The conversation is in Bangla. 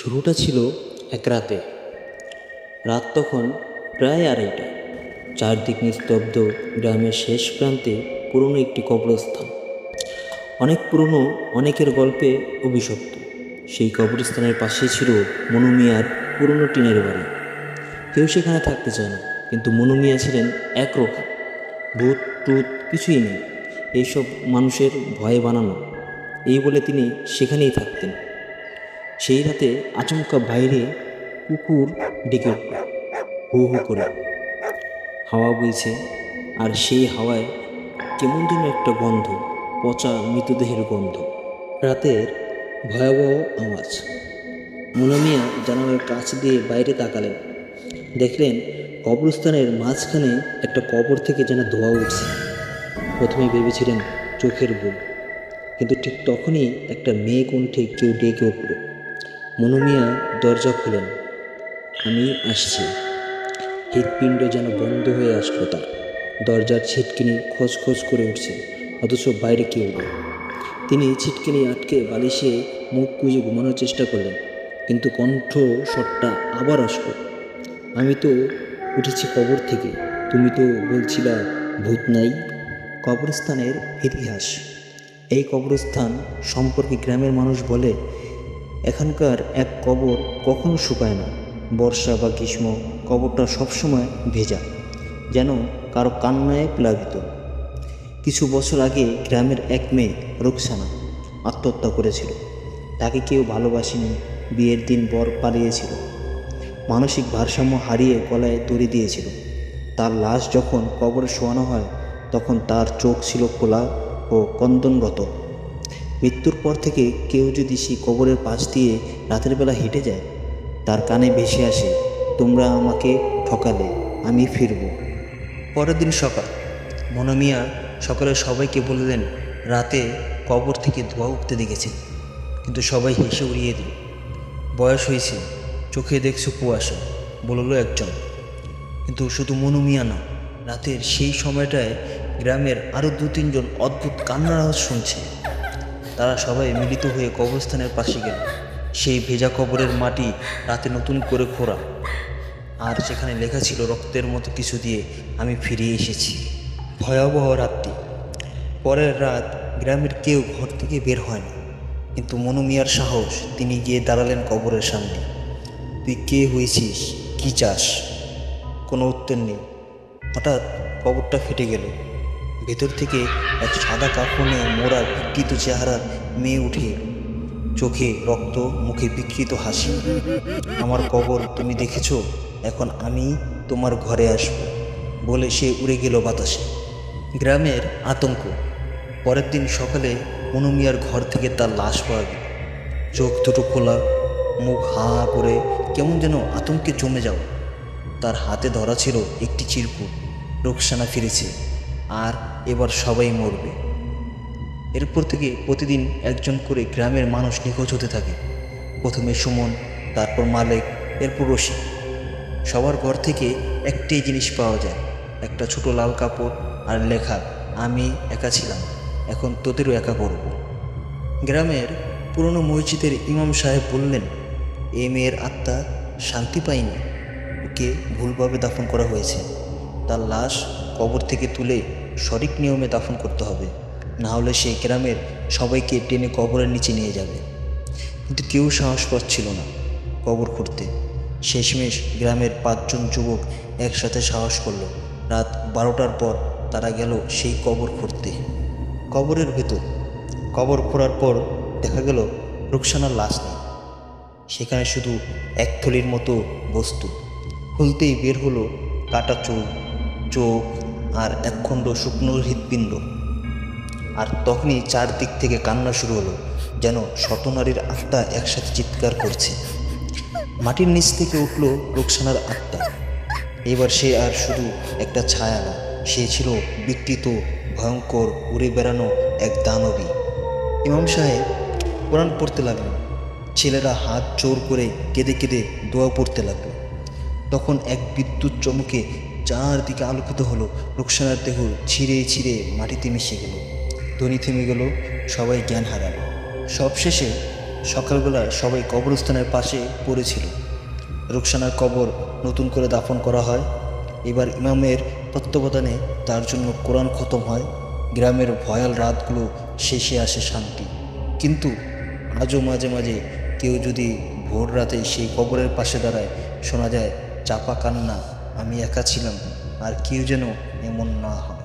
শুরুটা ছিল এক রাতে। রাত তখন প্রায় 2:30। চারদিক নিস্তব্ধ। গ্রামের শেষ প্রান্তে পুরনো একটি কবরস্থান, অনেক পুরনো, অনেকের গল্পে অভিশপ্ত। সেই কবরস্থানের পাশে ছিল মনু মিয়ার পুরনো টিনের বাড়ি। কেউ সেখানে থাকতে চায় না, কিন্তু মনু মিয়া ছিলেন একরকম। ভূত টুত কিছুই নেই, এইসব মানুষের ভয়ে বানানো, এই বলে তিনি সেখানেই থাকতেন। সেই রাতে আচমকা বাইরে কুকুর ডেকে উঠল, হু হু করে। হাওয়া বইছে, আর সেই হাওয়ায় কেমন যেন একটা গন্ধ, পচা মৃতদেহের গন্ধ। রাতের ভয়াবহ আওয়াজ। মনু মিয়া জানালার কাছ দিয়ে বাইরে তাকালেন। দেখলেন কবরস্থানের মাঝখানে একটা কবর থেকে যেন ধোঁয়া উঠছে। প্রথমে ভেবেছিলেন চোখের ভুল, কিন্তু ঠিক তখনই একটা মেয়ে কণ্ঠে কেউ ডেকে উঠল। মনু মিয়া দরজা খুলেন। আমি আসছি। হৃৎপিণ্ড যেন বন্ধ হয়ে আসলো তার। দরজার ছিটকিনি খচখচ করে উঠছে, অথচ বাইরে কেউ নেই। তিনি ছিটকিনি আটকে বালিশে মুখ গুজে ঘুমানোর চেষ্টা করলেন, কিন্তু কণ্ঠ স্বরটা আবার আসলো। আমি তো উঠেছি কবর থেকে, তুমি তো বলছিলা ভূত নাই। কবরস্থানের ইতিহাস। এই কবরস্থান সম্পর্কে গ্রামের মানুষ বলে, এখানকার এক কবর কখনো শুকায় না। বর্ষা বা গ্রীষ্ম কবরটা সবসময় ভেজা, যেন কারো কান্নায় প্লাবিত। কিছু বছর আগে গ্রামের এক মেয়ে রুকসানা আত্মহত্যা করেছিল। তাকে কেউ ভালোবাসেনি। বিয়ের দিন বর পালিয়েছিল, মানসিক ভারসাম্য হারিয়ে গলায় দড়ি দিয়েছিল। তার লাশ যখন কবরে শোয়ানো হয়, তখন তার চোখ ছিল খোলা ও ক্রন্দনরত। মৃত্যুর পর থেকে কেউ যদি সেই কবরের পাশ দিয়ে রাতের বেলা হেঁটে যায়, তার কানে ভেসে আসে, তোমরা আমাকে ঠকালে, আমি ফিরব। পরের দিন সকাল। মনু মিয়া সকালে সবাইকে বললেন রাতে কবর থেকে ধোঁয়া উঠতে দেখেছেন, কিন্তু সবাই হেসে উড়িয়ে দিল। বয়স হয়েছে, চোখে দেখছো কুয়াশা, বলল একজন। কিন্তু শুধু মনু মিয়া না, রাতের সেই সময়টায় গ্রামের আরও 2-3 জন অদ্ভুত কান্নার আওয়াজ শুনছে। তারা সবাই মিলিত হয়ে কবরস্থানের পাশে গেল। সেই ভেজা কবরের মাটি রাতে নতুন করে খোঁড়া, আর সেখানে লেখা ছিল রক্তের মতো কিছু দিয়ে, আমি ফিরে এসেছি। ভয়াবহ রাতটি। পরের রাত গ্রামের কেউ ঘর থেকে বের হয় না, কিন্তু মনু মিয়ার সাহস। তিনি গিয়ে দাঁড়ালেন কবরের সামনে। তুই কে হয়েছিস, কি চাস? কোনো উত্তর নেই। হঠাৎ কবরটা ফেটে গেল। ভেতর থেকে এক সাদা কাফনে মোড়া বিকৃত চেহারার মেয়ে উঠে এলো। চোখে রক্ত, মুখে বিকৃত হাসি। আমার কবর তুমি দেখেছো, এখন আমি তোমার ঘরে আসব, বলে সে উড়ে গেল বাতাসে। গ্রামের আতঙ্ক। পরের দিন সকালে মনু মিয়ার ঘর থেকে তার লাশ পাওয়া গেল। চোখ দুটো খোলা, মুখ হা হা করে, কেমন যেন আতঙ্কে জমে যাও। তার হাতে ধরা ছিল একটি চিরকুট, রুকসানা ফিরেছে, আর এবার সবাই মরবে। এরপর থেকে প্রতিদিন একজন করে গ্রামের মানুষ নিখোঁজ হতে থাকে। প্রথমে সুমন, তারপর মালেক, এরপর রশিদ। সবার ঘর থেকে একটাই জিনিস পাওয়া যায়, একটা ছোট লাল কাপড় আর লেখা, আমি একা ছিলাম, এখন তোদেরও একা করব। গ্রামের পুরনো মসজিদের ইমাম সাহেব বললেন, এই মেয়ের আত্মা শান্তি পায়নি, ওকে ভুলভাবে দাফন করা হয়েছে। তার লাশ কবর থেকে তুলে সঠিক নিয়মে দাফন করতে হবে, না হলে সেই গ্রামের সবাইকে টেনে কবরের নিচে নিয়ে যাবে। কিন্তু কেউ সাহস পাচ্ছিল না কবর খুঁড়তে। শেষমেশ গ্রামের 5 জন যুবক একসাথে সাহস করল। রাত 12টার পর তারা গেল সেই কবর খুঁড়তে। কবরের ভেতর। কবর খোঁড়ার পর দেখা গেল রুকসানার লাশ নেই। সেখানে শুধু এক থলির মতো বস্তু। খুলতেই বের হলো কাটা চোখ, চোখ আর একখণ্ড শুকনো হৃৎপিণ্ড। আর তখনই চারদিক থেকে কান্না শুরু হলো, যেন শতনারীর আত্মা একসাথে চিৎকার করছে। মাটির নিচ থেকে উঠল রুকসানার আত্মা। এবার সে আর শুধু একটা ছায়া না, সে ছিল বিকৃত, ভয়ঙ্কর, উড়ে বেড়ানো এক দানবী। ইমাম সাহেব কোরআন পড়তে লাগলেন। ছেলেরা হাত জোর করে কেঁদে কেঁদে দোয়া পড়তে লাগলো। তখন এক বিদ্যুৎ চমকে চারদিকে আলোকিত হলো। রুকসানার দেহ ছিঁড়ে ছিঁড়ে মাটিতে মিশে গেল। ধ্বনি থেমে গেল, সবাই জ্ঞান হারালো। সবশেষে সকালবেলা সবাই কবরস্থানের পাশে পড়েছিল। রুকসানার কবর নতুন করে দাফন করা হয়। এবার ইমামের তত্ত্বাবধানে তার জন্য কোরআন খতম হয়। গ্রামের ভয়াল রাতগুলো শেষে আসে শান্তি। কিন্তু আজও মাঝে মাঝে কেউ যদি ভোর রাতে সেই কবরের পাশে দাঁড়ায়, শোনা যায় চাপা কান্না, আমি একা ছিলাম, আর কেউ যেন এমন না হয়।